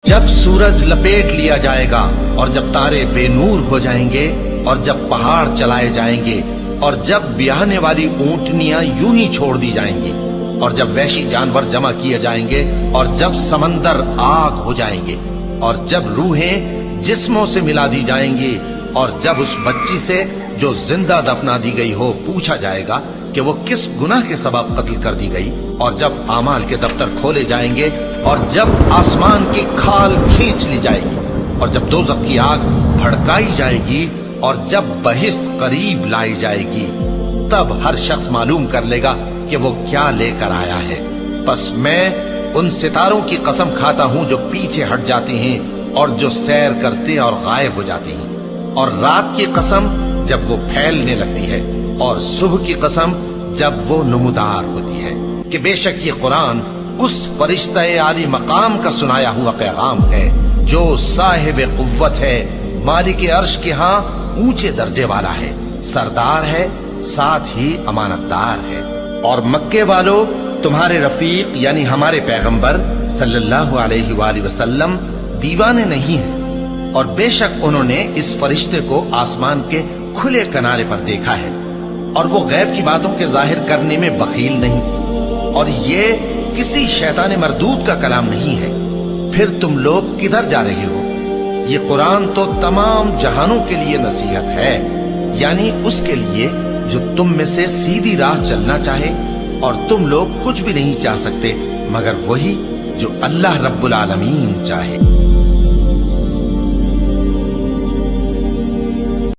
جب سورج لپیٹ لیا جائے گا اور جب تارے بے نور ہو جائیں گے اور جب پہاڑ چلائے جائیں گے اور جب بیاہنے والی اونٹنیاں یوں ہی چھوڑ دی جائیں گی اور جب وحشی جانور جمع کیے جائیں گے اور جب سمندر آگ ہو جائیں گے اور جب روحیں جسموں سے ملا دی جائیں گی اور جب اس بچی سے جو زندہ دفنا دی گئی ہو پوچھا جائے گا کہ وہ کس گناہ کے سبب قتل کر دی گئی اور جب اعمال کے دفتر کھولے جائیں گے اور جب آسمان کی کھال کھینچ لی جائے گی اور جب دوزخ کی آگ بھڑکائی جائے گی اور جب بہشت قریب لائی جائے گی تب ہر شخص معلوم کر لے گا کہ وہ کیا لے کر آیا ہے۔ پس میں ان ستاروں کی قسم کھاتا ہوں جو پیچھے ہٹ جاتی ہیں اور جو سیر کرتے اور غائب ہو جاتی ہیں، اور رات کی قسم جب وہ پھیلنے لگتی ہے، اور صبح کی قسم جب وہ نمودار ہوتی ہے، کہ بے شک یہ قرآن اس فرشتہ عالی مقام کا سنایا ہوا پیغام ہے جو صاحب قوت ہے، مالک عرش کے ہاں اونچے درجے والا ہے، سردار ہے، ساتھ ہی امانت دار ہے۔ اور مکے والو، تمہارے رفیق یعنی ہمارے پیغمبر صلی اللہ علیہ وآلہ وسلم دیوانے نہیں ہیں، اور بے شک انہوں نے اس فرشتے کو آسمان کے کھلے کنارے پر دیکھا ہے، اور وہ غیب کی باتوں کے ظاہر کرنے میں بخیل نہیں، اور یہ کسی شیطان مردود کا کلام نہیں ہے۔ پھر تم لوگ کدھر جا رہے ہو؟ یہ قرآن تو تمام جہانوں کے لیے نصیحت ہے، یعنی اس کے لیے جو تم میں سے سیدھی راہ چلنا چاہے، اور تم لوگ کچھ بھی نہیں چاہ سکتے مگر وہی جو اللہ رب العالمین چاہے۔